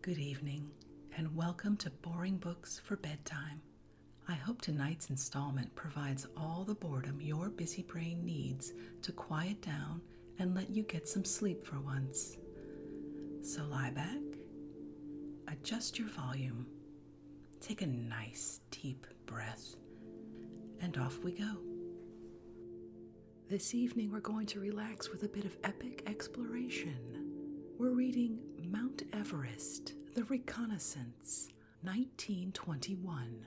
Good evening, and welcome to Boring Books for Bedtime. I hope tonight's installment provides all the boredom your busy brain needs to quiet down and let you get some sleep for once. So lie back, adjust your volume, take a nice deep breath, and off we go. This evening we're going to relax with a bit of epic exploration. We're reading Mount Everest, The Reconnaissance, 1921,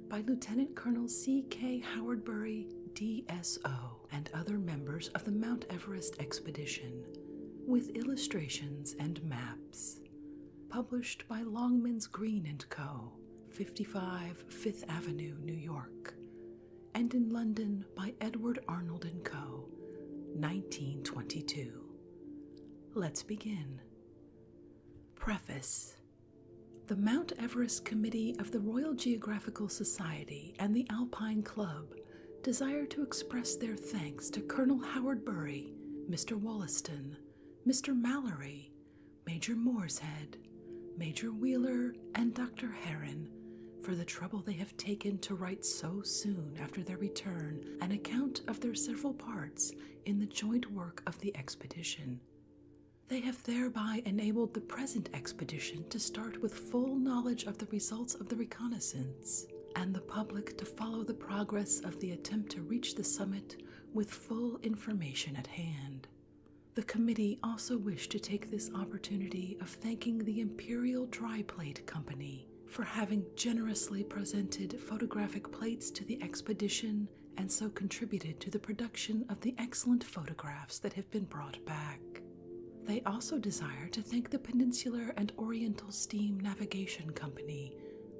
by Lieutenant Colonel C.K. Howardbury, D.S.O., and other members of the Mount Everest expedition, with illustrations and maps. Published by Longmans Green & Co., 55 Fifth Avenue, New York, and in London by Edward Arnold & Co., 1922. Let's begin. Preface. The Mount Everest Committee of the Royal Geographical Society and the Alpine Club desire to express their thanks to Colonel Howard Bury, Mr. Wollaston, Mr. Mallory, Major Morshead, Major Wheeler, and Dr. Heron for the trouble they have taken to write so soon after their return an account of their several parts in the joint work of the expedition. They have thereby enabled the present expedition to start with full knowledge of the results of the reconnaissance, and the public to follow the progress of the attempt to reach the summit with full information at hand. The committee also wished to take this opportunity of thanking the Imperial Dry Plate Company for having generously presented photographic plates to the expedition and so contributed to the production of the excellent photographs that have been brought back. They also desire to thank the Peninsular and Oriental Steam Navigation Company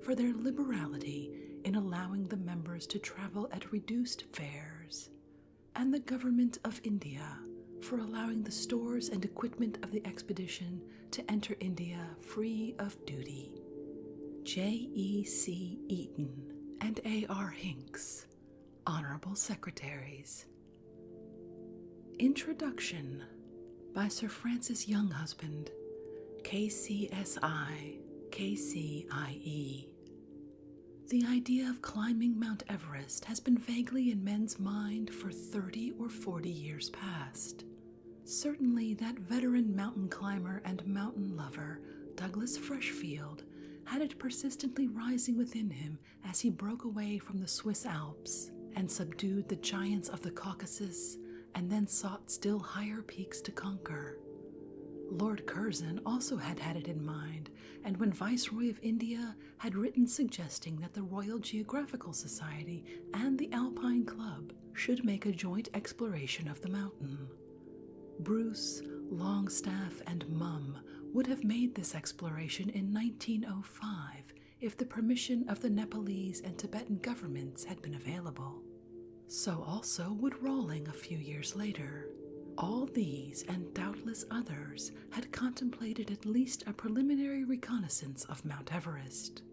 for their liberality in allowing the members to travel at reduced fares, and the Government of India for allowing the stores and equipment of the expedition to enter India free of duty. J.E.C. Eaton and A.R. Hinks, Honorable Secretaries. Introduction by Sir Francis Younghusband, KCSI, KCIE. The idea of climbing Mount Everest has been vaguely in men's mind for 30 or 40 years past. Certainly that veteran mountain climber and mountain lover, Douglas Freshfield, had it persistently rising within him as he broke away from the Swiss Alps and subdued the giants of the Caucasus and then sought still higher peaks to conquer. Lord Curzon also had it in mind, and when Viceroy of India had written suggesting that the Royal Geographical Society and the Alpine Club should make a joint exploration of the mountain. Bruce, Longstaff, and Mumm would have made this exploration in 1905 if the permission of the Nepalese and Tibetan governments had been available. So also would Rawling a few years later. All these, and doubtless others, had contemplated at least a preliminary reconnaissance of Mount Everest.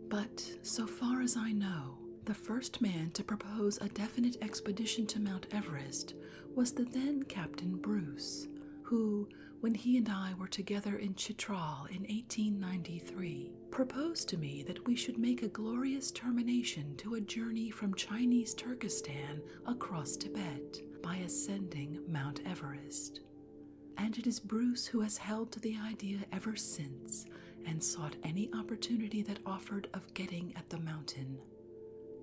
But, so far as I know, the first man to propose a definite expedition to Mount Everest was the then Captain Bruce, who, when he and I were together in Chitral in 1893, proposed to me that we should make a glorious termination to a journey from Chinese Turkestan across Tibet by ascending Mount Everest. And it is Bruce who has held to the idea ever since and sought any opportunity that offered of getting at the mountain.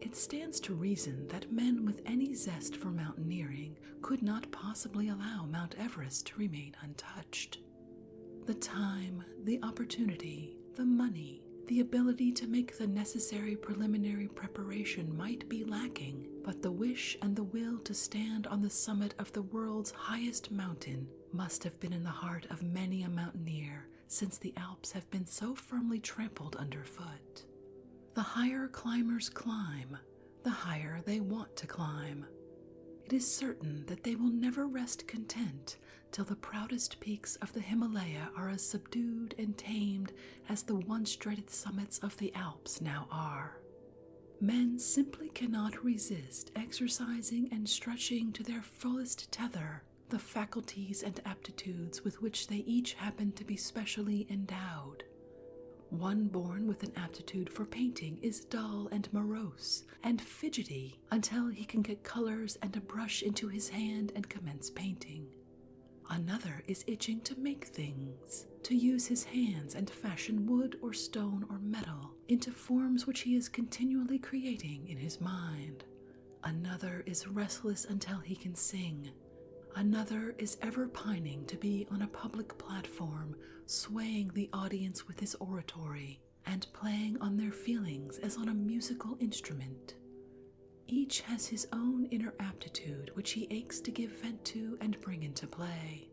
It stands to reason that men with any zest for mountaineering could not possibly allow Mount Everest to remain untouched. The time, the opportunity, the money, the ability to make the necessary preliminary preparation might be lacking, but the wish and the will to stand on the summit of the world's highest mountain must have been in the heart of many a mountaineer since the Alps have been so firmly trampled underfoot. The higher climbers climb, the higher they want to climb. It is certain that they will never rest content till the proudest peaks of the Himalaya are as subdued and tamed as the once dreaded summits of the Alps now are. Men simply cannot resist exercising and stretching to their fullest tether the faculties and aptitudes with which they each happen to be specially endowed. One born with an aptitude for painting is dull and morose and fidgety until he can get colors and a brush into his hand and commence painting. Another is itching to make things, to use his hands and fashion wood or stone or metal into forms which he is continually creating in his mind. Another is restless until he can sing. Another is ever pining to be on a public platform, swaying the audience with his oratory and playing on their feelings as on a musical instrument. Each has his own inner aptitude which he aches to give vent to and bring into play.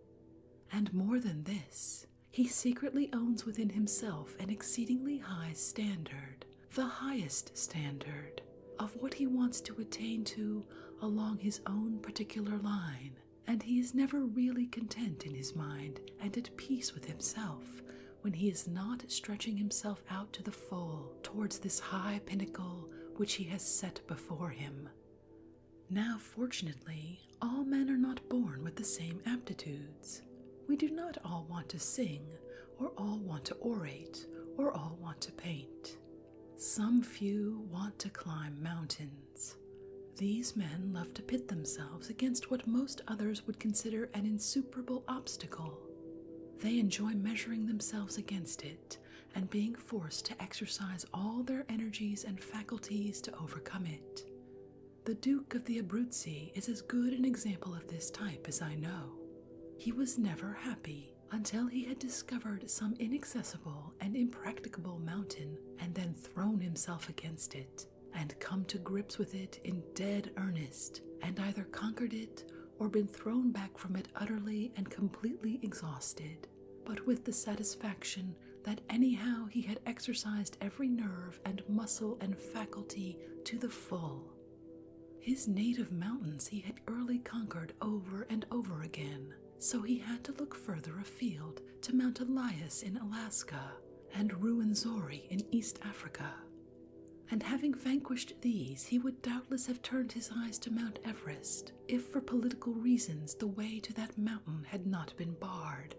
And more than this, he secretly owns within himself an exceedingly high standard, the highest standard, of what he wants to attain to along his own particular line, and he is never really content in his mind and at peace with himself when he is not stretching himself out to the full towards this high pinnacle which he has set before him. Now, fortunately, all men are not born with the same aptitudes. We do not all want to sing, or all want to orate, or all want to paint. Some few want to climb mountains. These men love to pit themselves against what most others would consider an insuperable obstacle. They enjoy measuring themselves against it and being forced to exercise all their energies and faculties to overcome it. The Duke of the Abruzzi is as good an example of this type as I know. He was never happy until he had discovered some inaccessible and impracticable mountain and then thrown himself against it and come to grips with it in dead earnest and either conquered it or been thrown back from it utterly and completely exhausted, but with the satisfaction that anyhow he had exercised every nerve and muscle and faculty to the full. His native mountains he had early conquered over and over again, so he had to look further afield to Mount Elias in Alaska and Ruwenzori in East Africa. And having vanquished these, he would doubtless have turned his eyes to Mount Everest, if for political reasons the way to that mountain had not been barred.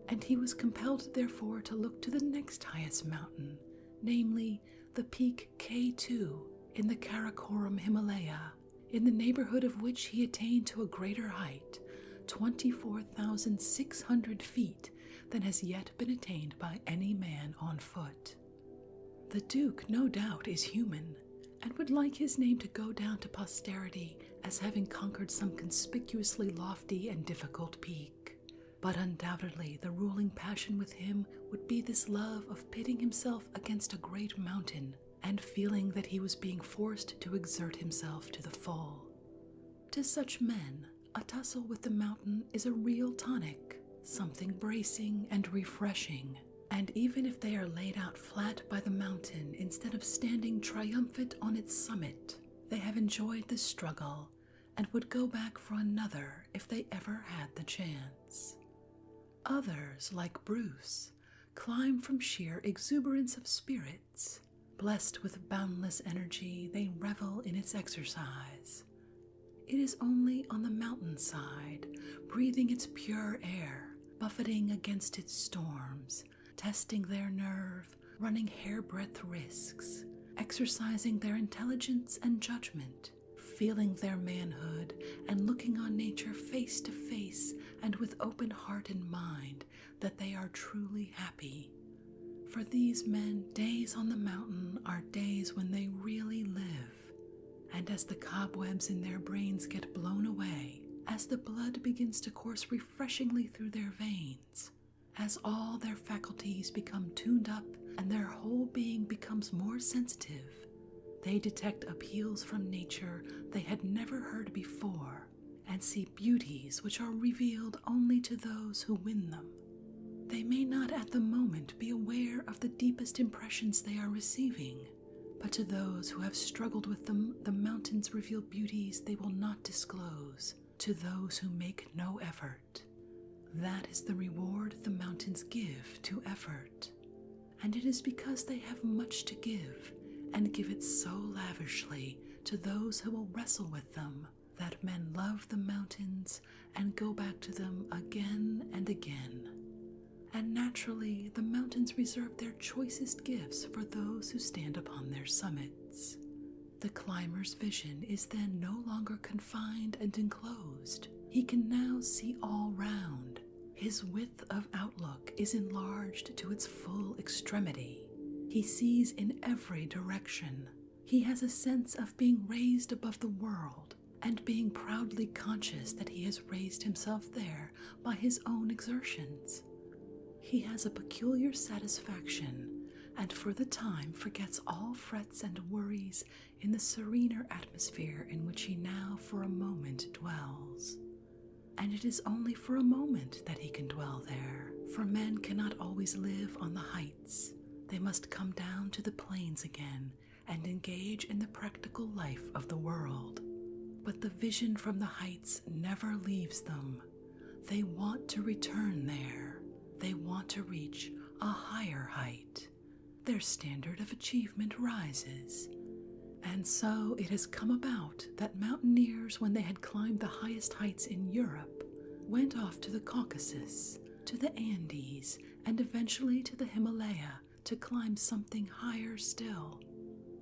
And he was compelled therefore to look to the next highest mountain, namely the peak K2 in the Karakoram Himalaya, in the neighborhood of which he attained to a greater height, 24,600 feet, than has yet been attained by any man on foot. The Duke, no doubt, is human, and would like his name to go down to posterity as having conquered some conspicuously lofty and difficult peak. But undoubtedly the ruling passion with him would be this love of pitting himself against a great mountain and feeling that he was being forced to exert himself to the full. To such men, a tussle with the mountain is a real tonic, something bracing and refreshing. And even if they are laid out flat by the mountain instead of standing triumphant on its summit, they have enjoyed the struggle and would go back for another if they ever had the chance. Others, like Bruce, climb from sheer exuberance of spirits. Blessed with boundless energy, they revel in its exercise. It is only on the mountainside, breathing its pure air, buffeting against its storms, testing their nerve, running hairbreadth risks, exercising their intelligence and judgment, feeling their manhood, and looking on nature face to face and with open heart and mind, that they are truly happy. For these men, days on the mountain are days when they really live, and as the cobwebs in their brains get blown away, as the blood begins to course refreshingly through their veins, as all their faculties become tuned up and their whole being becomes more sensitive, they detect appeals from nature they had never heard before and see beauties which are revealed only to those who win them. They may not at the moment be aware of the deepest impressions they are receiving, but to those who have struggled with them, the mountains reveal beauties they will not disclose to those who make no effort. That is the reward the mountains give to effort, and it is because they have much to give, and give it so lavishly to those who will wrestle with them, that men love the mountains and go back to them again and again. and naturally the mountains reserve their choicest gifts for those who stand upon their summits. The climber's vision is then no longer confined and enclosed. He can now see all round. His width of outlook is enlarged to its full extremity. He sees in every direction. He has a sense of being raised above the world and being proudly conscious that he has raised himself there by his own exertions. He has a peculiar satisfaction and for the time forgets all frets and worries in the serener atmosphere in which he now for a moment dwells. And it is only for a moment that he can dwell there, for men cannot always live on the heights. They must come down to the plains again and engage in the practical life of the world. But the vision from the heights never leaves them. They want to return there. They want to reach a higher height. Their standard of achievement rises. And so it has come about that mountaineers, when they had climbed the highest heights in Europe, went off to the Caucasus, to the Andes, and eventually to the Himalaya to climb something higher still.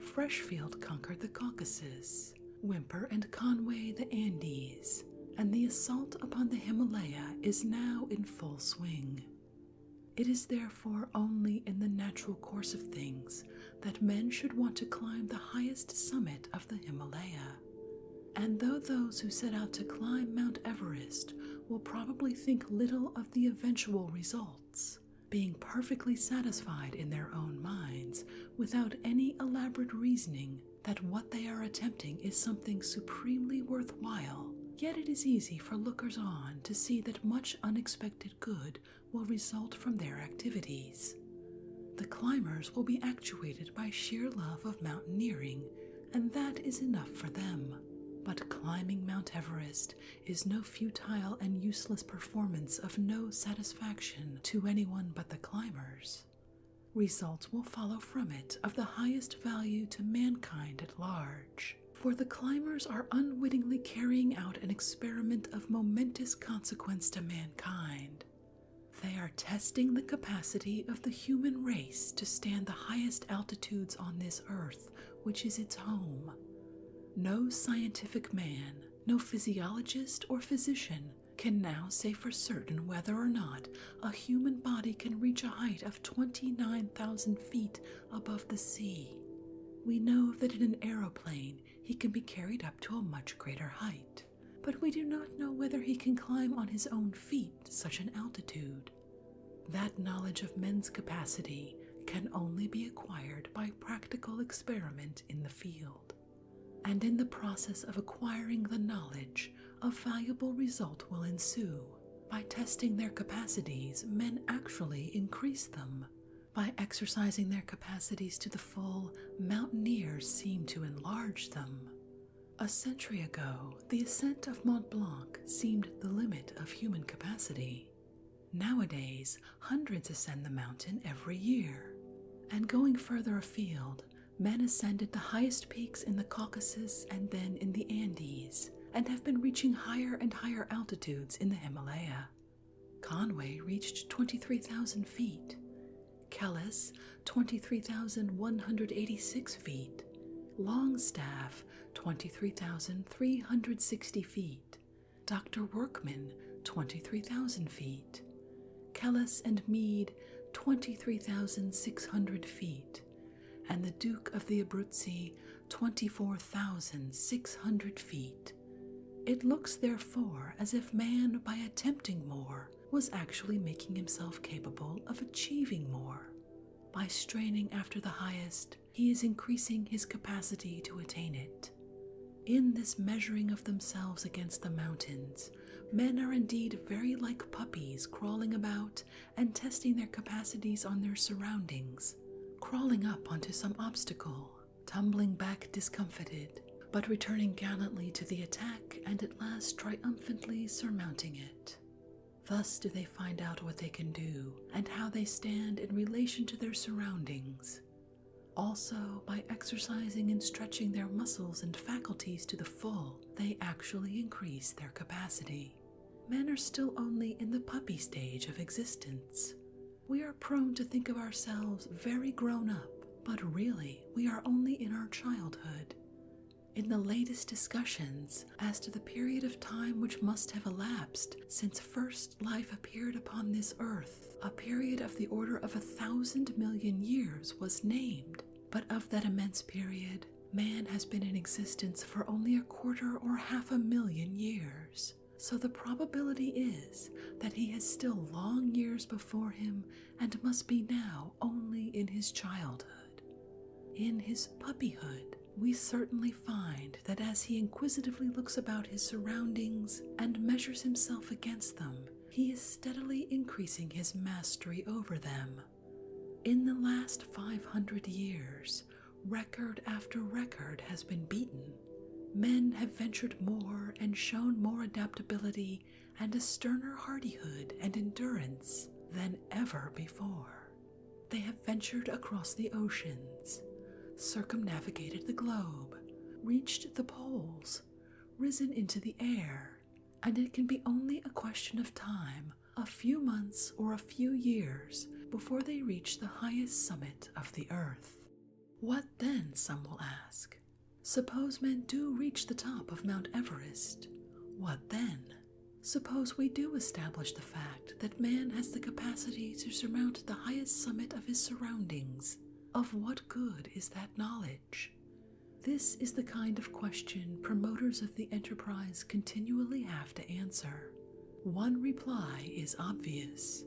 Freshfield conquered the Caucasus, Whymper and Conway the Andes, and the assault upon the Himalaya is now in full swing. It is therefore only in the natural course of things that men should want to climb the highest summit of the Himalaya. And though those who set out to climb Mount Everest will probably think little of the eventual results, being perfectly satisfied in their own minds without any elaborate reasoning that what they are attempting is something supremely worthwhile, yet it is easy for lookers-on to see that much unexpected good will result from their activities. The climbers will be actuated by sheer love of mountaineering, and that is enough for them. But climbing Mount Everest is no futile and useless performance of no satisfaction to anyone but the climbers. Results will follow from it of the highest value to mankind at large, for the climbers are unwittingly carrying out an experiment of momentous consequence to mankind. They are testing the capacity of the human race to stand the highest altitudes on this earth, which is its home. No scientific man, no physiologist or physician can now say for certain whether or not a human body can reach a height of 29,000 feet above the sea. We know that in an aeroplane he can be carried up to a much greater height, but we do not know whether he can climb on his own feet such an altitude. That knowledge of men's capacity can only be acquired by practical experiment in the field. And in the process of acquiring the knowledge, a valuable result will ensue. By testing their capacities, men actually increase them. By exercising their capacities to the full, mountaineers seem to enlarge them. A century ago, the ascent of Mont Blanc seemed the limit of human capacity. Nowadays, hundreds ascend the mountain every year. And going further afield, men ascended the highest peaks in the Caucasus and then in the Andes, and have been reaching higher and higher altitudes in the Himalaya. Conway reached 23,000 feet. Kellis, 23,186 feet. Longstaff, 23,360 feet. Dr. Workman, 23,000 feet. Kellis and Meade, 23,600 feet. And the Duke of the Abruzzi, 24,600 feet. It looks, therefore, as if man, by attempting more, was actually making himself capable of achieving more. By straining after the highest, he is increasing his capacity to attain it. In this measuring of themselves against the mountains, men are indeed very like puppies crawling about and testing their capacities on their surroundings, crawling up onto some obstacle, tumbling back discomfited, but returning gallantly to the attack and at last triumphantly surmounting it. Thus do they find out what they can do and how they stand in relation to their surroundings. Also, by exercising and stretching their muscles and faculties to the full, they actually increase their capacity. Men are still only in the puppy stage of existence. We are prone to think of ourselves very grown up, but really we are only in our childhood. In the latest discussions as to the period of time which must have elapsed since first life appeared upon this earth, a period of the order of 1,000 million years was named, but of that immense period, man has been in existence for only a quarter or half a million years. So the probability is that he has still long years before him and must be now only in his childhood. In his puppyhood, we certainly find that as he inquisitively looks about his surroundings and measures himself against them, he is steadily increasing his mastery over them. In the last 500 years, record after record has been beaten. Men have ventured more and shown more adaptability and a sterner hardihood and endurance than ever before. They have ventured across the oceans, circumnavigated the globe, reached the poles, risen into the air, and it can be only a question of time, a few months or a few years, before they reach the highest summit of the earth. What then, some will ask? Suppose men do reach the top of Mount Everest. What then? Suppose we do establish the fact that man has the capacity to surmount the highest summit of his surroundings. Of what good is that knowledge? This is the kind of question promoters of the enterprise continually have to answer. One reply is obvious.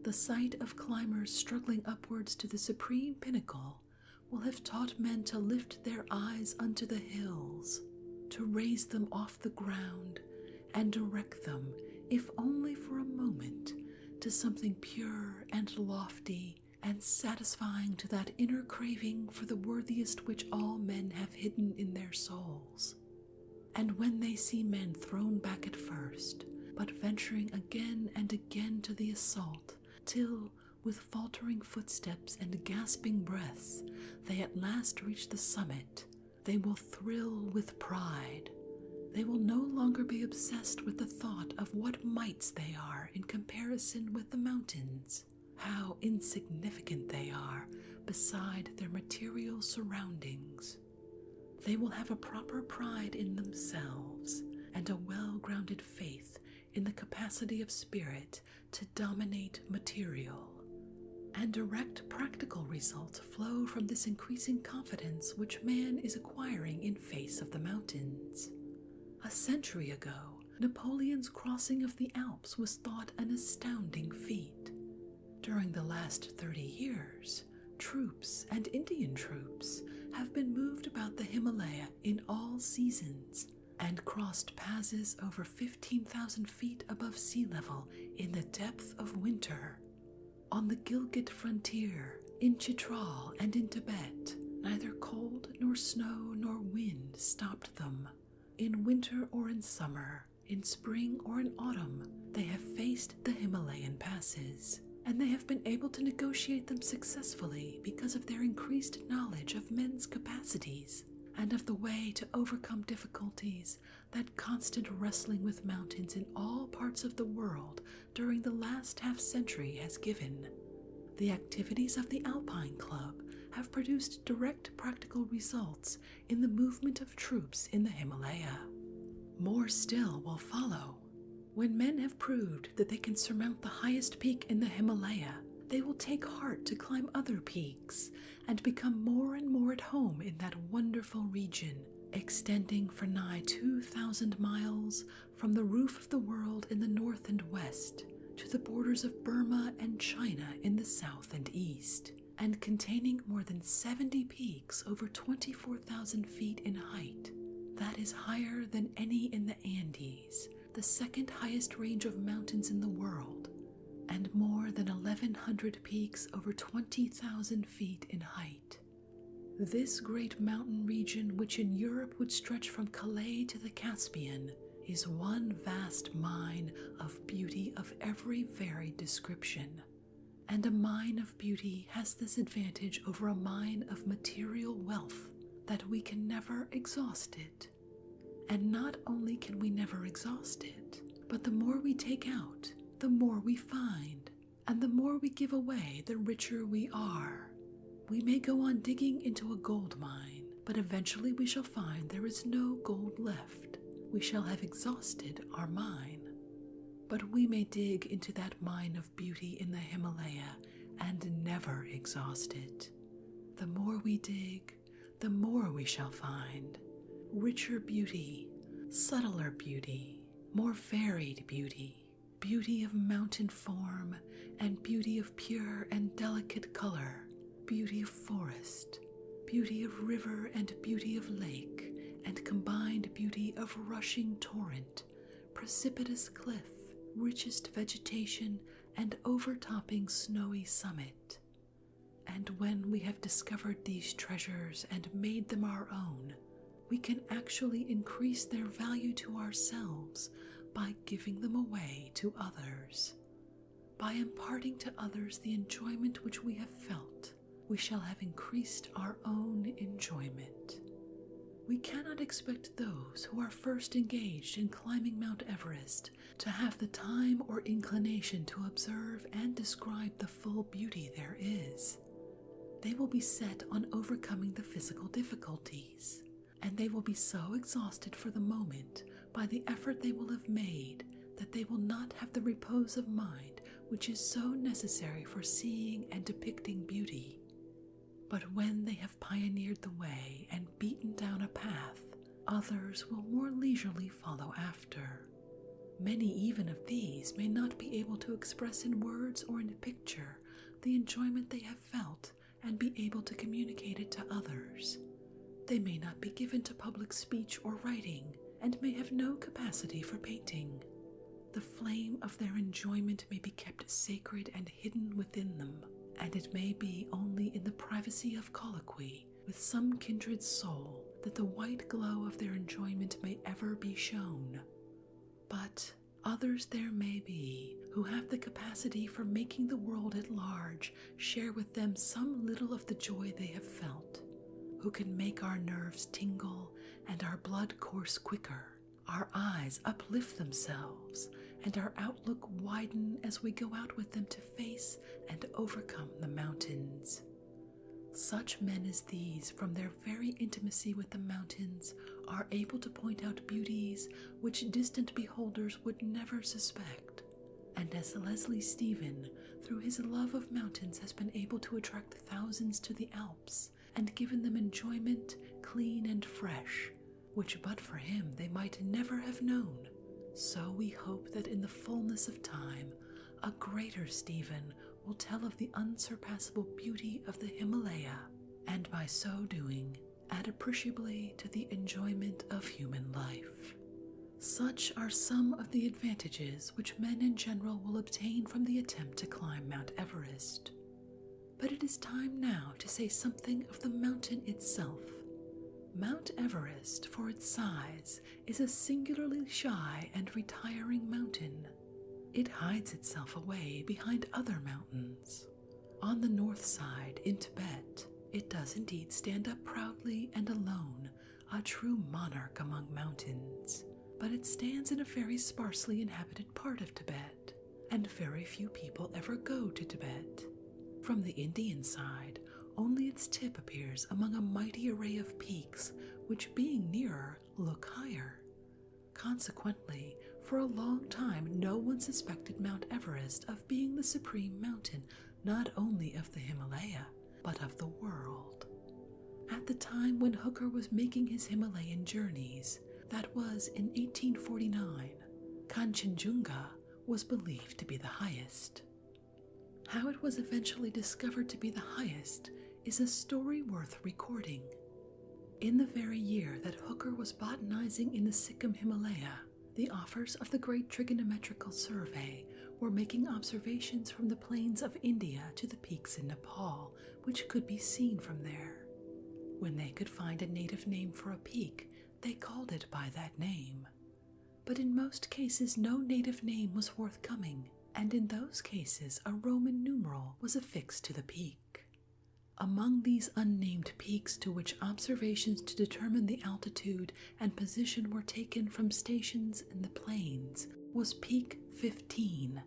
The sight of climbers struggling upwards to the supreme pinnacle will have taught men to lift their eyes unto the hills, to raise them off the ground, and direct them, if only for a moment, to something pure and lofty and satisfying to that inner craving for the worthiest which all men have hidden in their souls. And when they see men thrown back at first, but venturing again and again to the assault, till, with faltering footsteps and gasping breaths, they at last reach the summit, they will thrill with pride. They will no longer be obsessed with the thought of what mites they are in comparison with the mountains, how insignificant they are beside their material surroundings. They will have a proper pride in themselves and a well-grounded faith in the capacity of spirit to dominate material. And direct practical results flow from this increasing confidence which man is acquiring in face of the mountains. A century ago, Napoleon's crossing of the Alps was thought an astounding feat. During the last 30 years, troops and Indian troops have been moved about the Himalaya in all seasons and crossed passes over 15,000 feet above sea level in the depth of winter. On the Gilgit frontier, in Chitral and in Tibet, neither cold nor snow nor wind stopped them. In winter or in summer, in spring or in autumn, they have faced the Himalayan passes, and they have been able to negotiate them successfully because of their increased knowledge of men's capacities and of the way to overcome difficulties that constant wrestling with mountains in all parts of the world during the last half-century has given. The activities of the Alpine Club have produced direct practical results in the movement of troops in the Himalaya. More still will follow. When men have proved that they can surmount the highest peak in the Himalaya, they will take heart to climb other peaks and become more and more at home in that wonderful region, extending for nigh 2,000 miles from the roof of the world in the north and west to the borders of Burma and China in the south and east, and containing more than 70 peaks over 24,000 feet in height. That is higher than any in the Andes, the second highest range of mountains in the world, and more than 1,100 peaks over 20,000 feet in height. This great mountain region, which in Europe would stretch from Calais to the Caspian, is one vast mine of beauty of every varied description. And a mine of beauty has this advantage over a mine of material wealth, that we can never exhaust it. And not only can we never exhaust it, but the more we take out, the more we find, and the more we give away, the richer we are. We may go on digging into a gold mine, but eventually we shall find there is no gold left. We shall have exhausted our mine. But we may dig into that mine of beauty in the Himalaya and never exhaust it. The more we dig, the more we shall find. Richer beauty, subtler beauty, more varied beauty, beauty of mountain form and beauty of pure and delicate color, beauty of forest, beauty of river and beauty of lake, and combined beauty of rushing torrent, precipitous cliff, richest vegetation, and overtopping snowy summit. And when we have discovered these treasures and made them our own, we can actually increase their value to ourselves by giving them away to others. By imparting to others the enjoyment which we have felt, we shall have increased our own enjoyment. We cannot expect those who are first engaged in climbing Mount Everest to have the time or inclination to observe and describe the full beauty there is. They will be set on overcoming the physical difficulties, and they will be so exhausted for the moment by the effort they will have made that they will not have the repose of mind which is so necessary for seeing and depicting beauty. But when they have pioneered the way and beaten down a path, others will more leisurely follow after. Many even of these may not be able to express in words or in a picture the enjoyment they have felt and be able to communicate it to others. They may not be given to public speech or writing, and may have no capacity for painting. The flame of their enjoyment may be kept sacred and hidden within them, and it may be only in the privacy of colloquy with some kindred soul that the white glow of their enjoyment may ever be shown. But others there may be who have the capacity for making the world at large share with them some little of the joy they have felt, who can make our nerves tingle and our blood course quicker, our eyes uplift themselves, and our outlook widen as we go out with them to face and overcome the mountains. Such men as these, from their very intimacy with the mountains, are able to point out beauties which distant beholders would never suspect. And as Leslie Stephen, through his love of mountains, has been able to attract thousands to the Alps and given them enjoyment clean and fresh, which but for him they might never have known, so we hope that in the fullness of time a greater Stephen will tell of the unsurpassable beauty of the Himalaya, and by so doing add appreciably to the enjoyment of human life. Such are some of the advantages which men in general will obtain from the attempt to climb Mount Everest. But it is time now to say something of the mountain itself. Mount Everest, for its size, is a singularly shy and retiring mountain. It hides itself away behind other mountains. On the north side, in Tibet, it does indeed stand up proudly and alone, a true monarch among mountains. But it stands in a very sparsely inhabited part of Tibet, and very few people ever go to Tibet. From the Indian side, only its tip appears among a mighty array of peaks, which, being nearer, look higher. Consequently, for a long time no one suspected Mount Everest of being the supreme mountain not only of the Himalaya, but of the world. At the time when Hooker was making his Himalayan journeys, that was in 1849, Kanchenjunga was believed to be the highest. How it was eventually discovered to be the highest is a story worth recording. In the very year that Hooker was botanizing in the Sikkim Himalaya, the authors of the Great Trigonometrical Survey were making observations from the plains of India to the peaks in Nepal, which could be seen from there. When they could find a native name for a peak, they called it by that name. But in most cases no native name was forthcoming, and in those cases a Roman numeral was affixed to the peak. Among these unnamed peaks to which observations to determine the altitude and position were taken from stations in the plains was Peak 15,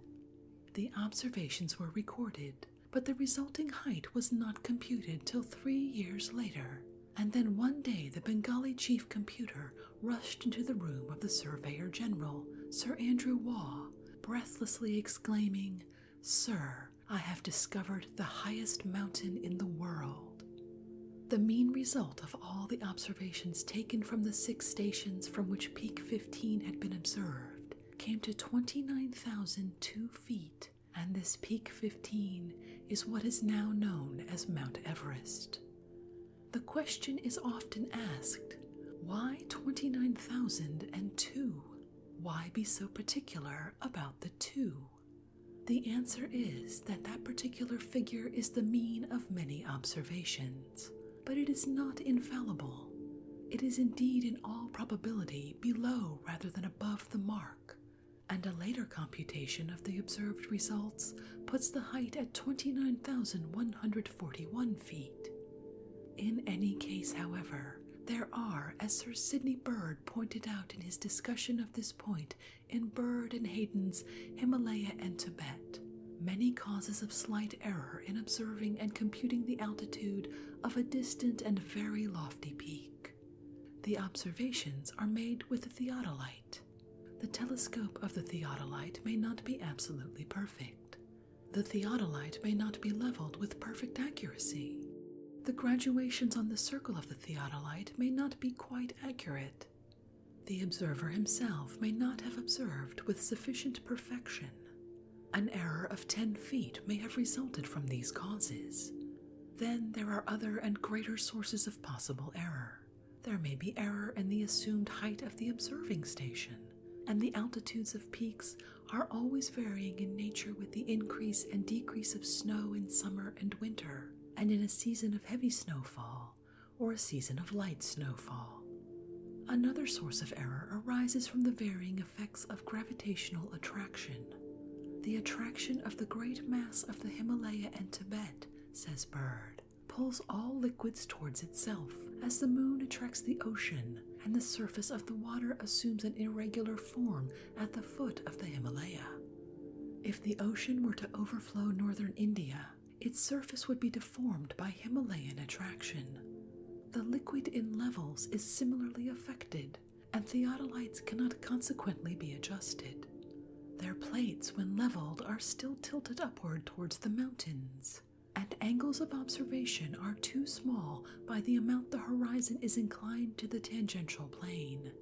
the observations were recorded, but the resulting height was not computed till 3 years later, and then one day the Bengali chief computer rushed into the room of the Surveyor General, Sir Andrew Waugh, breathlessly exclaiming, "Sir, I have discovered the highest mountain in the world." The mean result of all the observations taken from the 6 stations from which Peak 15 had been observed came to 29,002 feet, and this Peak 15 is what is now known as Mount Everest. The question is often asked, why 29,002? Why be so particular about the 2? The answer is that that particular figure is the mean of many observations, but it is not infallible. It is indeed in all probability below rather than above the mark, and a later computation of the observed results puts the height at 29,141 feet. In any case, however, there are, as Sir Sidney Bird pointed out in his discussion of this point in Bird and Hayden's Himalaya and Tibet, many causes of slight error in observing and computing the altitude of a distant and very lofty peak. The observations are made with the theodolite. The telescope of the theodolite may not be absolutely perfect. The theodolite may not be leveled with perfect accuracy. The graduations on the circle of the theodolite may not be quite accurate. The observer himself may not have observed with sufficient perfection. An error of 10 feet may have resulted from these causes. Then there are other and greater sources of possible error. There may be error in the assumed height of the observing station, and the altitudes of peaks are always varying in nature with the increase and decrease of snow in summer and winter, and in a season of heavy snowfall or a season of light snowfall. Another source of error arises from the varying effects of gravitational attraction. The attraction of the great mass of the Himalaya and Tibet, says Bird, pulls all liquids towards itself, as the moon attracts the ocean, and the surface of the water assumes an irregular form at the foot of the Himalaya. If the ocean were to overflow northern India, its surface would be deformed by Himalayan attraction. The liquid in levels is similarly affected, and theodolites cannot consequently be adjusted. Their plates, when leveled, are still tilted upward towards the mountains, and angles of observation are too small by the amount the horizon is inclined to the tangential plane.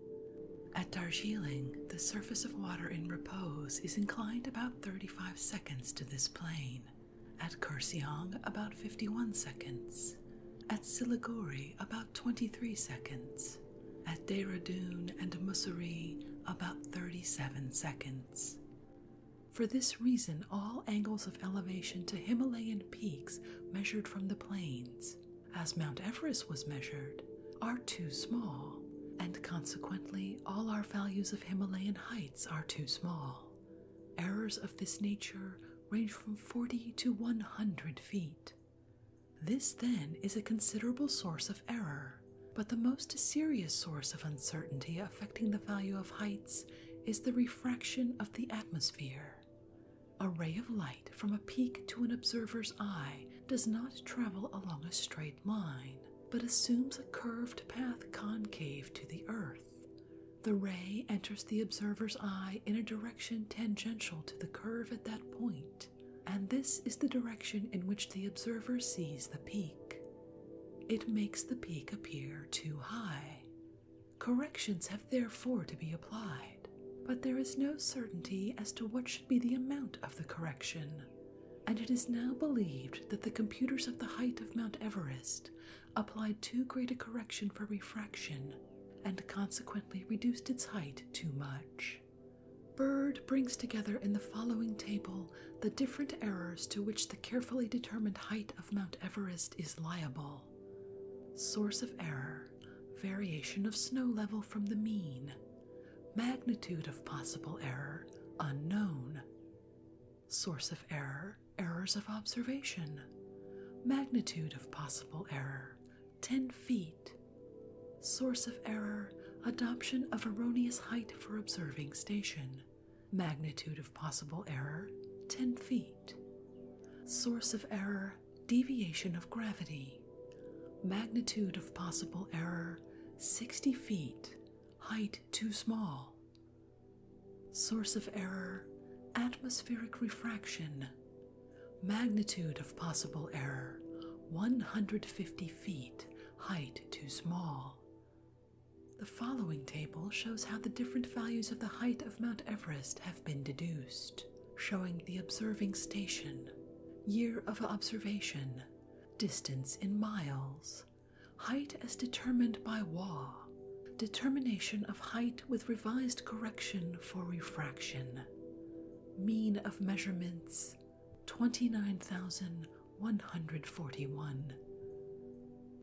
At Darjeeling, the surface of water in repose is inclined about 35 seconds to this plane. At Kurseong, about 51 seconds. At Siliguri, about 23 seconds. At Dehradun and Mussoorie, about 37 seconds. For this reason, all angles of elevation to Himalayan peaks measured from the plains, as Mount Everest was measured, are too small, and consequently all our values of Himalayan heights are too small. Errors of this nature range from 40 to 100 feet. This, then, is a considerable source of error, but the most serious source of uncertainty affecting the value of heights is the refraction of the atmosphere. A ray of light from a peak to an observer's eye does not travel along a straight line, but assumes a curved path concave to the earth. The ray enters the observer's eye in a direction tangential to the curve at that point, and this is the direction in which the observer sees the peak. It makes the peak appear too high. Corrections have therefore to be applied, but there is no certainty as to what should be the amount of the correction, and it is now believed that the computers of the height of Mount Everest applied too great a correction for refraction, and consequently reduced its height too much. Bird brings together in the following table the different errors to which the carefully determined height of Mount Everest is liable. Source of error: variation of snow level from the mean. Magnitude of possible error: unknown. Source of error: errors of observation. Magnitude of possible error: 10 feet. Source of error: adoption of erroneous height for observing station. Magnitude of possible error: 10 feet. Source of error, deviation of gravity. Magnitude of possible error, 60 feet. Height too small. Source of error, atmospheric refraction. Magnitude of possible error, 150 feet. Height too small. The following table shows how the different values of the height of Mount Everest have been deduced, showing the observing station, year of observation, distance in miles, height as determined by Waugh, determination of height with revised correction for refraction, mean of measurements, 29,141.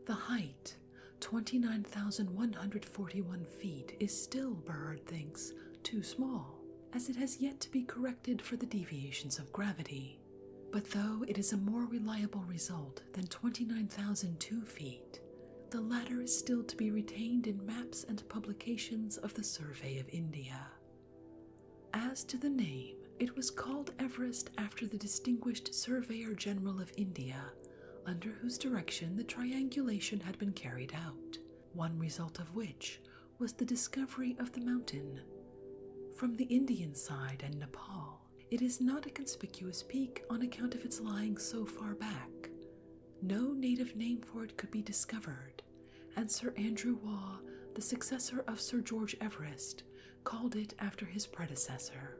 The height, 29,141 feet, is still, Burrard thinks, too small, as it has yet to be corrected for the deviations of gravity. But though it is a more reliable result than 29,002 feet, the latter is still to be retained in maps and publications of the Survey of India. As to the name, it was called Everest after the distinguished Surveyor General of India, under whose direction the triangulation had been carried out, one result of which was the discovery of the mountain. From the Indian side and Nepal, it is not a conspicuous peak on account of its lying so far back. No native name for it could be discovered, and Sir Andrew Waugh, the successor of Sir George Everest, called it after his predecessor.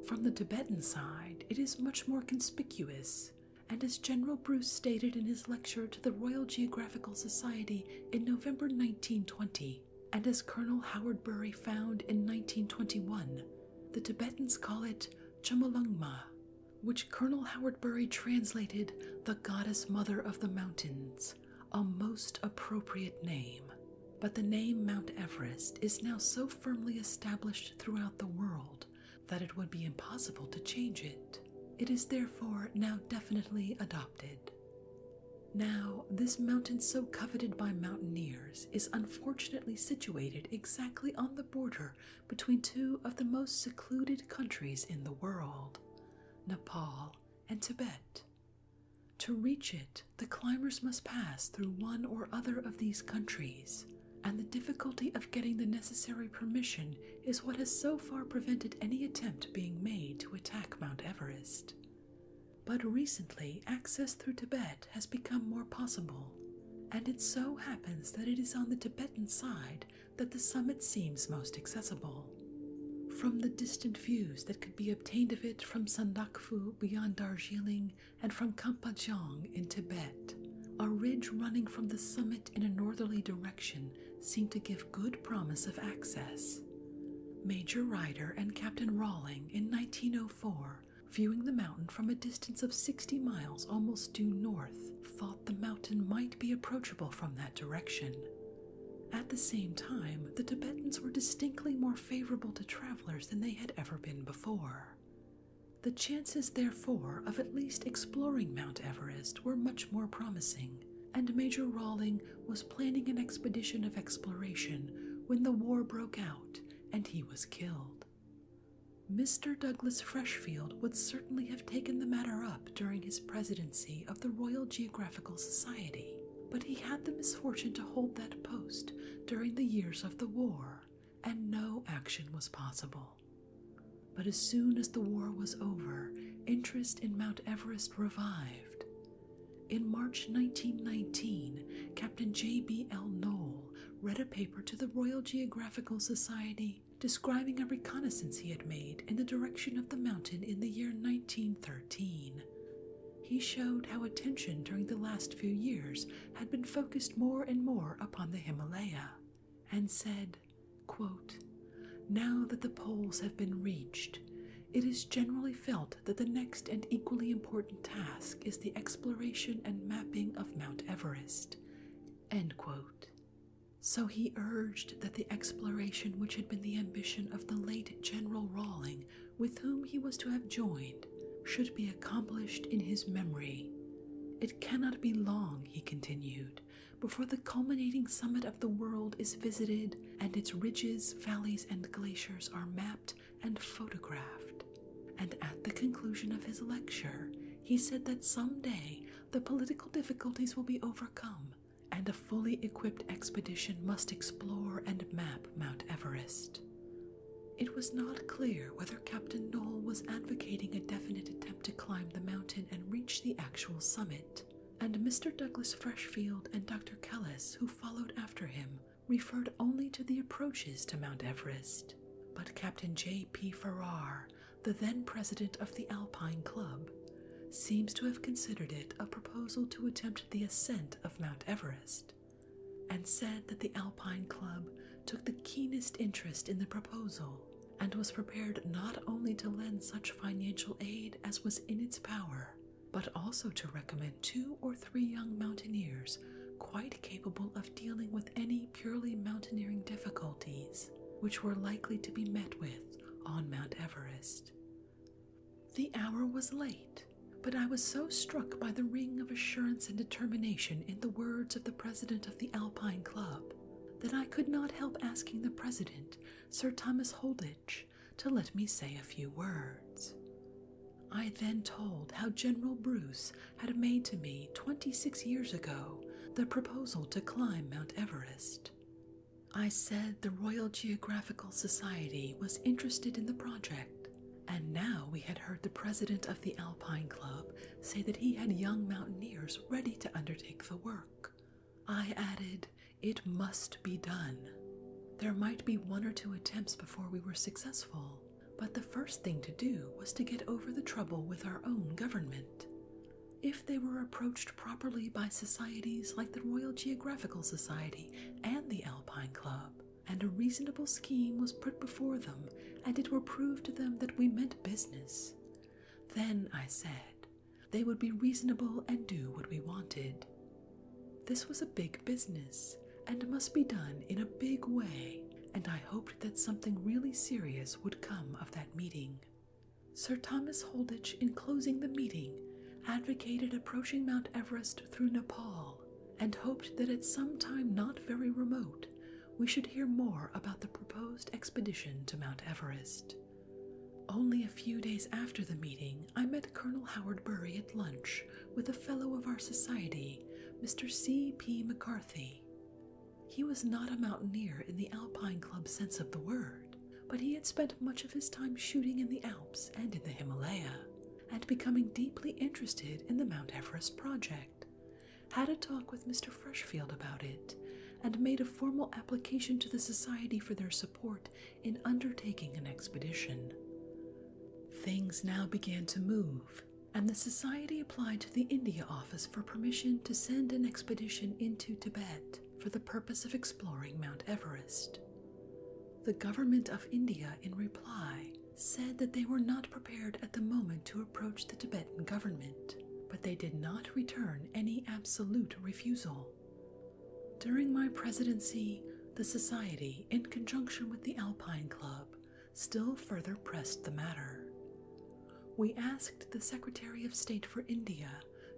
From the Tibetan side, it is much more conspicuous, and as General Bruce stated in his lecture to the Royal Geographical Society in November 1920, and as Colonel Howard Bury found in 1921, the Tibetans call it Chomolungma, which Colonel Howard Bury translated the Goddess Mother of the Mountains, a most appropriate name. But the name Mount Everest is now so firmly established throughout the world that it would be impossible to change it. It is therefore now definitely adopted. Now, this mountain so coveted by mountaineers is unfortunately situated exactly on the border between two of the most secluded countries in the world, Nepal and Tibet. To reach it, the climbers must pass through one or other of these countries, and the difficulty of getting the necessary permission is what has so far prevented any attempt being made to attack Mount Everest. But recently, access through Tibet has become more possible, and it so happens that it is on the Tibetan side that the summit seems most accessible. From the distant views that could be obtained of it from Sandakphu beyond Darjeeling and from Kampajong in Tibet, a ridge running from the summit in a northerly direction seemed to give good promise of access. Major Ryder and Captain Rawling in 1904, viewing the mountain from a distance of 60 miles almost due north, thought the mountain might be approachable from that direction. At the same time, the Tibetans were distinctly more favorable to travelers than they had ever been before. The chances, therefore, of at least exploring Mount Everest were much more promising, and Major Rawling was planning an expedition of exploration when the war broke out and he was killed. Mr. Douglas Freshfield would certainly have taken the matter up during his presidency of the Royal Geographical Society, but he had the misfortune to hold that post during the years of the war, and no action was possible. But as soon as the war was over, interest in Mount Everest revived. In March 1919, Captain J.B.L. Knoll read a paper to the Royal Geographical Society describing a reconnaissance he had made in the direction of the mountain in the year 1913. He showed how attention during the last few years had been focused more and more upon the Himalaya, and said, quote, "Now that the poles have been reached, it is generally felt that the next and equally important task is the exploration and mapping of Mount Everest." End quote. So he urged that the exploration which had been the ambition of the late General Rawling, with whom he was to have joined, should be accomplished in his memory. It cannot be long, he continued, before the culminating summit of the world is visited and its ridges, valleys, and glaciers are mapped and photographed, and at the conclusion of his lecture, he said that someday the political difficulties will be overcome, and a fully equipped expedition must explore and map Mount Everest. It was not clear whether Captain Knoll was advocating a definite attempt to climb the mountain and reach the actual summit, and Mr. Douglas Freshfield and Dr. Kellis, who followed after him, referred only to the approaches to Mount Everest. But Captain J.P. Farrar, the then president of the Alpine Club, seems to have considered it a proposal to attempt the ascent of Mount Everest, and said that the Alpine Club took the keenest interest in the proposal and was prepared not only to lend such financial aid as was in its power, but also to recommend 2 or 3 young mountaineers quite capable of dealing with any purely mountaineering difficulties which were likely to be met with on Mount Everest. The hour was late, but I was so struck by the ring of assurance and determination in the words of the president of the Alpine Club that I could not help asking the president, Sir Thomas Holditch, to let me say a few words. I then told how General Bruce had made to me 26 years ago the proposal to climb Mount Everest. I said the Royal Geographical Society was interested in the project, and now we had heard the president of the Alpine Club say that he had young mountaineers ready to undertake the work. I added, it must be done. There might be 1 or 2 attempts before we were successful, but the first thing to do was to get over the trouble with our own government. If they were approached properly by societies like the Royal Geographical Society and the Alpine Club, and a reasonable scheme was put before them, and it were proved to them that we meant business, then, I said, they would be reasonable and do what we wanted. This was a big business, and must be done in a big way, and I hoped that something really serious would come of that meeting. Sir Thomas Holditch, in closing the meeting, advocated approaching Mount Everest through Nepal, and hoped that at some time not very remote we should hear more about the proposed expedition to Mount Everest. Only a few days after the meeting, I met Colonel Howard Bury at lunch with a fellow of our society, Mr. C.P. McCarthy. He was not a mountaineer in the Alpine Club sense of the word, but he had spent much of his time shooting in the Alps and in the Himalaya, and becoming deeply interested in the Mount Everest project, had a talk with Mr. Freshfield about it, and made a formal application to the Society for their support in undertaking an expedition. Things now began to move, and the Society applied to the India office for permission to send an expedition into Tibet for the purpose of exploring Mount Everest. The government of India, in reply, said that they were not prepared at the moment to approach the Tibetan government, but they did not return any absolute refusal. During my presidency, the Society, in conjunction with the Alpine Club, still further pressed the matter. We asked the Secretary of State for India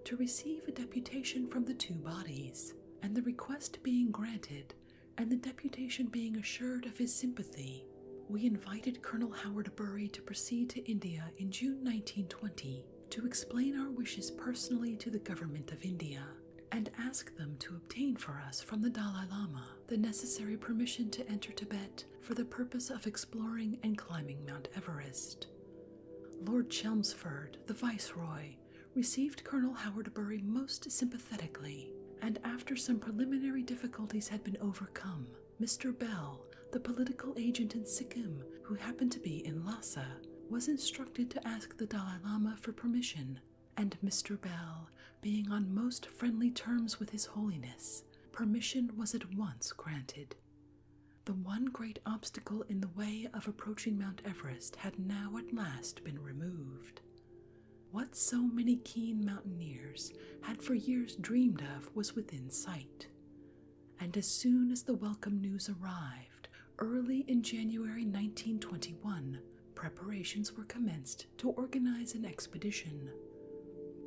to receive a deputation from the 2 bodies, and the request being granted, and the deputation being assured of his sympathy, we invited Colonel Howard Bury to proceed to India in June 1920 to explain our wishes personally to the government of India, and ask them to obtain for us from the Dalai Lama the necessary permission to enter Tibet for the purpose of exploring and climbing Mount Everest. Lord Chelmsford, the Viceroy, received Colonel Howard Bury most sympathetically, and after some preliminary difficulties had been overcome, Mr. Bell, the political agent in Sikkim, who happened to be in Lhasa, was instructed to ask the Dalai Lama for permission, and Mr. Bell, being on most friendly terms with His Holiness, permission was at once granted. The one great obstacle in the way of approaching Mount Everest had now at last been removed. What so many keen mountaineers had for years dreamed of was within sight, and as soon as the welcome news arrived, early in January 1921, preparations were commenced to organize an expedition.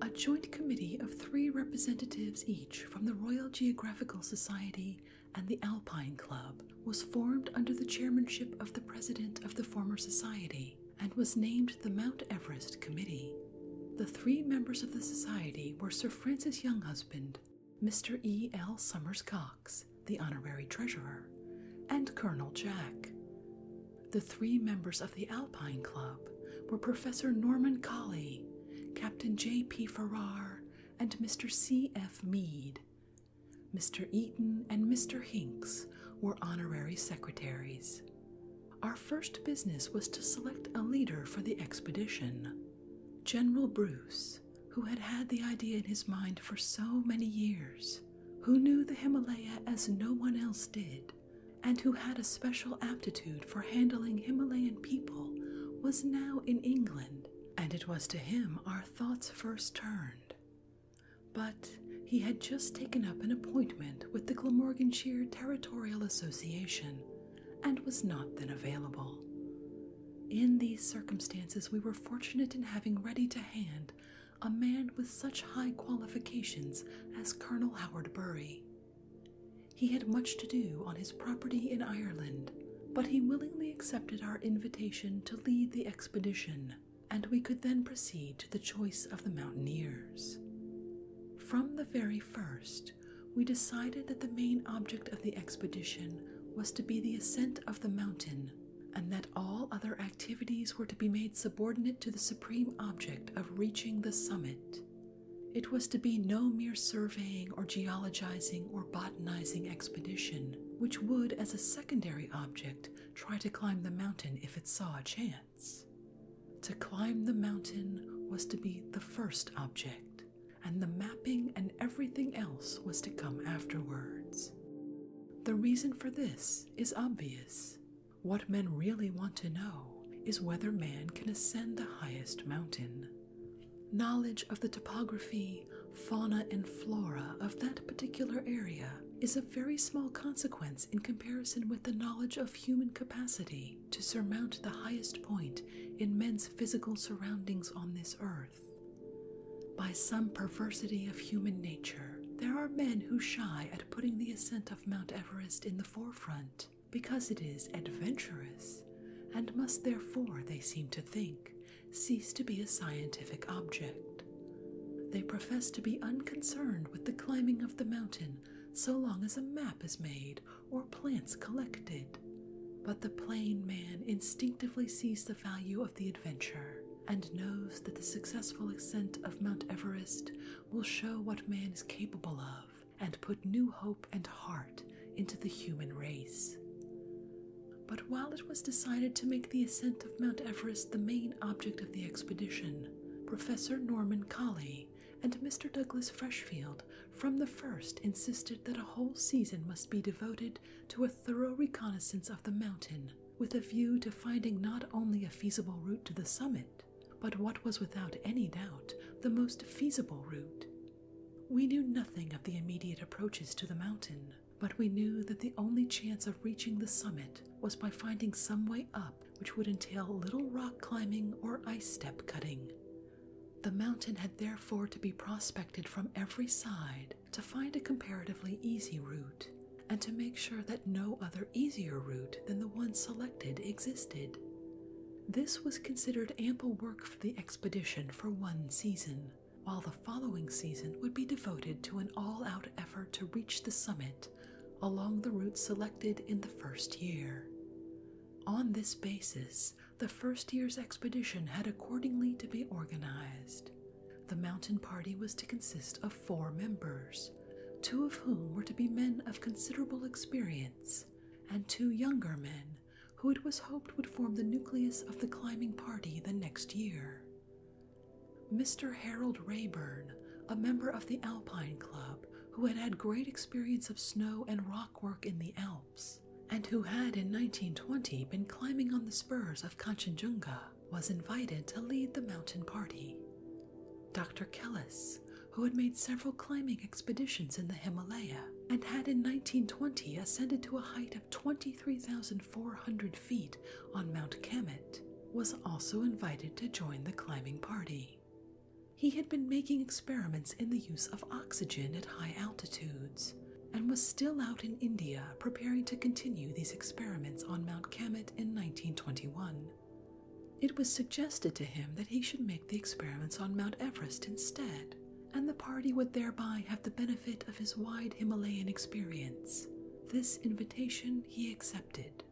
A joint committee of 3 representatives each from the Royal Geographical Society and the Alpine Club was formed under the chairmanship of the president of the former society and was named the Mount Everest Committee. The 3 members of the society were Sir Francis Younghusband, Mr. E. L. Summers Cox, the honorary treasurer, and Colonel Jack. The 3 members of the Alpine Club were Professor Norman Colley, Captain J. P. Farrar, and Mr. C. F. Meade. Mr. Eaton and Mr. Hinks were honorary secretaries. Our first business was to select a leader for the expedition. General Bruce, who had had the idea in his mind for so many years, who knew the Himalaya as no one else did, and who had a special aptitude for handling Himalayan people, was now in England, and it was to him our thoughts first turned. But he had just taken up an appointment with the Glamorganshire Territorial Association, and was not then available. In these circumstances, we were fortunate in having ready to hand a man with such high qualifications as Colonel Howard Bury. He had much to do on his property in Ireland, but he willingly accepted our invitation to lead the expedition, and we could then proceed to the choice of the mountaineers. From the very first, we decided that the main object of the expedition was to be the ascent of the mountain, and that all other activities were to be made subordinate to the supreme object of reaching the summit. It was to be no mere surveying or geologizing or botanizing expedition, which would, as a secondary object, try to climb the mountain if it saw a chance. To climb the mountain was to be the first object, and the mapping and everything else was to come afterwards. The reason for this is obvious. What men really want to know is whether man can ascend the highest mountain. Knowledge of the topography, fauna, and flora of that particular area is of very small consequence in comparison with the knowledge of human capacity to surmount the highest point in men's physical surroundings on this earth. By some perversity of human nature, there are men who shy at putting the ascent of Mount Everest in the forefront because it is adventurous, and must therefore, they seem to think, cease to be a scientific object. They profess to be unconcerned with the climbing of the mountain so long as a map is made or plants collected. But the plain man instinctively sees the value of the adventure and knows that the successful ascent of Mount Everest will show what man is capable of and put new hope and heart into the human race. But while it was decided to make the ascent of Mount Everest the main object of the expedition, Professor Norman Colley and Mr. Douglas Freshfield from the first insisted that a whole season must be devoted to a thorough reconnaissance of the mountain, with a view to finding not only a feasible route to the summit, but what was without any doubt the most feasible route. We knew nothing of the immediate approaches to the mountain, but we knew that the only chance of reaching the summit was by finding some way up which would entail little rock climbing or ice step cutting. The mountain had therefore to be prospected from every side to find a comparatively easy route, and to make sure that no other easier route than the one selected existed. This was considered ample work for the expedition for one season, while the following season would be devoted to an all-out effort to reach the summit along the route selected in the first year. On this basis, the first year's expedition had accordingly to be organized. The mountain party was to consist of 4 members, 2 of whom were to be men of considerable experience, and 2 younger men who it was hoped would form the nucleus of the climbing party the next year. Mr. Harold Rayburn, a member of the Alpine Club, who had had great experience of snow and rock work in the Alps, and who had in 1920 been climbing on the spurs of Kanchenjunga, was invited to lead the mountain party. Dr. Kellis, who had made several climbing expeditions in the Himalaya, and had in 1920 ascended to a height of 23,400 feet on Mount Kamet, was also invited to join the climbing party. He had been making experiments in the use of oxygen at high altitudes, and was still out in India preparing to continue these experiments on Mount Kamet in 1921. It was suggested to him that he should make the experiments on Mount Everest instead, and the party would thereby have the benefit of his wide Himalayan experience. This invitation he accepted.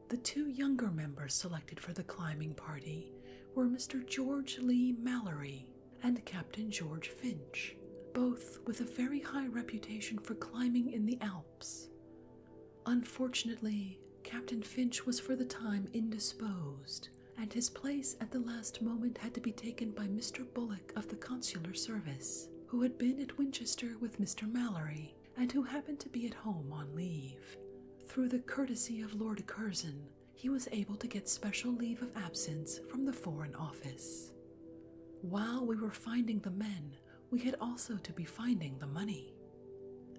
The two younger members selected for the climbing party were Mr. George Lee Mallory and Captain George Finch, both with a very high reputation for climbing in the Alps. Unfortunately, Captain Finch was for the time indisposed, and his place at the last moment had to be taken by Mr. Bullock of the Consular Service, who had been at Winchester with Mr. Mallory, and who happened to be at home on leave. Through the courtesy of Lord Curzon, he was able to get special leave of absence from the Foreign Office. While we were finding the men, we had also to be finding the money.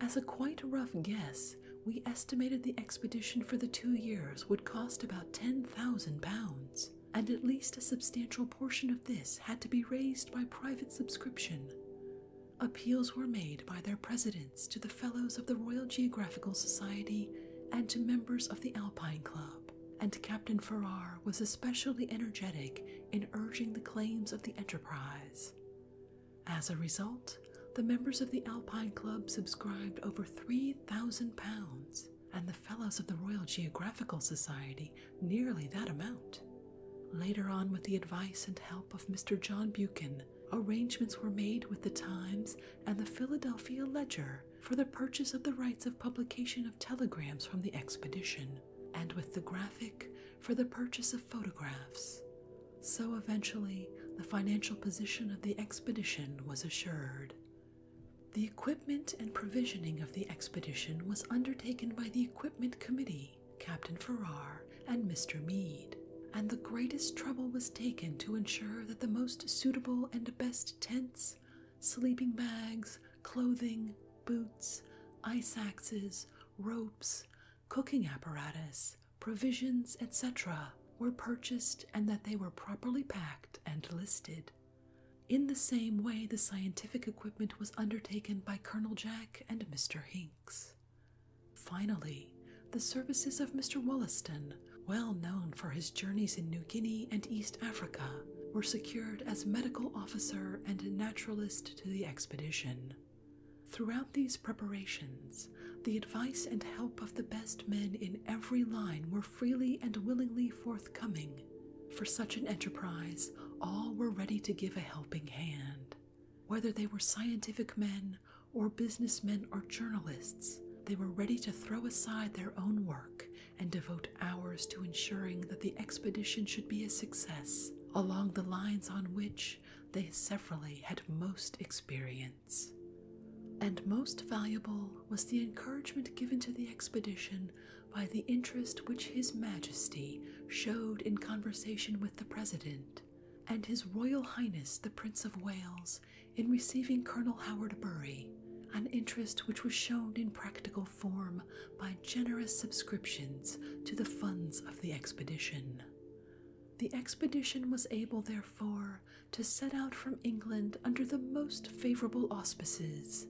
As a quite rough guess, we estimated the expedition for the 2 years would cost about £10,000, and at least a substantial portion of this had to be raised by private subscription. Appeals were made by their presidents to the Fellows of the Royal Geographical Society and to members of the Alpine Club, and Captain Farrar was especially energetic in urging the claims of the enterprise. As a result, the members of the Alpine Club subscribed over £3,000, and the Fellows of the Royal Geographical Society nearly that amount. Later on, with the advice and help of Mr. John Buchan, arrangements were made with the Times and the Philadelphia Ledger for the purchase of the rights of publication of telegrams from the expedition, and with the Graphic for the purchase of photographs. So eventually, the financial position of the expedition was assured. The equipment and provisioning of the expedition was undertaken by the Equipment Committee, Captain Farrar, and Mr. Meade, and the greatest trouble was taken to ensure that the most suitable and best tents, sleeping bags, clothing, boots, ice axes, ropes, cooking apparatus, provisions, etc., were purchased and that they were properly packed and listed. In the same way, the scientific equipment was undertaken by Colonel Jack and Mr. Hinks. Finally, the services of Mr. Wollaston, well known for his journeys in New Guinea and East Africa, were secured as medical officer and naturalist to the expedition. Throughout these preparations, the advice and help of the best men in every line were freely and willingly forthcoming. For such an enterprise, all were ready to give a helping hand. Whether they were scientific men or businessmen or journalists, they were ready to throw aside their own work and devote hours to ensuring that the expedition should be a success along the lines on which they severally had most experience. And most valuable was the encouragement given to the expedition by the interest which His Majesty showed in conversation with the President, and His Royal Highness the Prince of Wales in receiving Colonel Howard Bury, an interest which was shown in practical form by generous subscriptions to the funds of the expedition. The expedition was able, therefore, to set out from England under the most favorable auspices,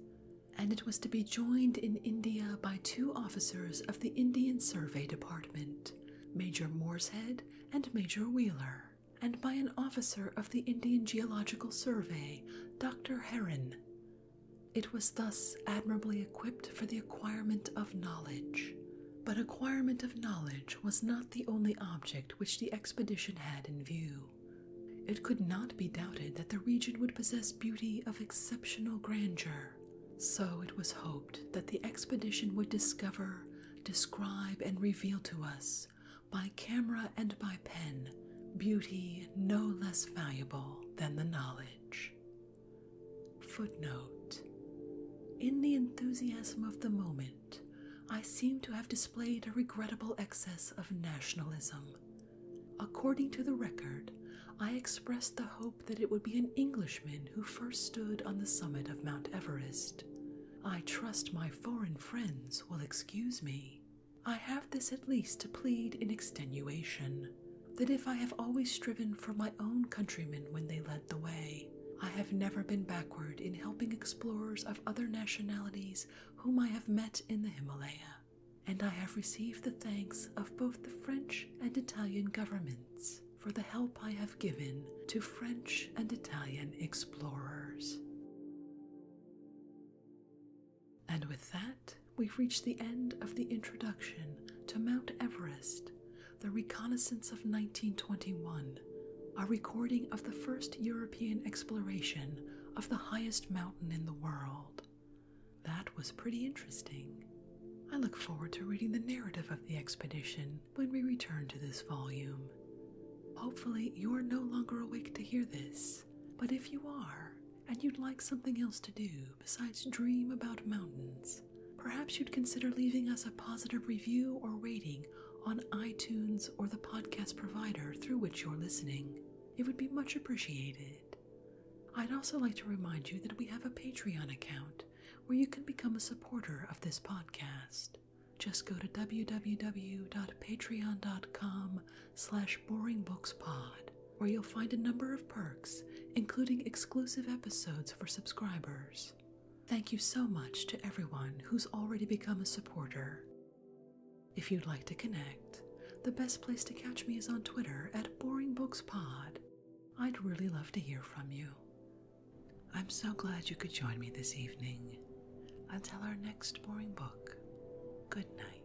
and it was to be joined in India by 2 officers of the Indian Survey Department, Major Morshead and Major Wheeler, and by an officer of the Indian Geological Survey, Dr. Heron. It was thus admirably equipped for the acquirement of knowledge. But acquirement of knowledge was not the only object which the expedition had in view. It could not be doubted that the region would possess beauty of exceptional grandeur, so it was hoped that the expedition would discover, describe, and reveal to us, by camera and by pen, beauty no less valuable than the knowledge. Footnote. In the enthusiasm of the moment, I seem to have displayed a regrettable excess of nationalism. According to the record, I expressed the hope that it would be an Englishman who first stood on the summit of Mount Everest. I trust my foreign friends will excuse me. I have this at least to plead in extenuation, that if I have always striven for my own countrymen when they led the way, I have never been backward in helping explorers of other nationalities whom I have met in the Himalaya, and I have received the thanks of both the French and Italian governments for the help I have given to French and Italian explorers. And with that, we've reached the end of the introduction to Mount Everest, the Reconnaissance of 1921, a recording of the first European exploration of the highest mountain in the world. That was pretty interesting. I look forward to reading the narrative of the expedition when we return to this volume. Hopefully, you are no longer awake to hear this, but if you are, and you'd like something else to do besides dream about mountains, perhaps you'd consider leaving us a positive review or rating on iTunes or the podcast provider through which you're listening. It would be much appreciated. I'd also like to remind you that we have a Patreon account where you can become a supporter of this podcast. Just go to www.patreon.com/boringbookspod, where you'll find a number of perks, including exclusive episodes for subscribers. Thank you so much to everyone who's already become a supporter. If you'd like to connect, the best place to catch me is on Twitter @boringbookspod. I'd really love to hear from you. I'm so glad you could join me this evening. Until our next boring book, good night.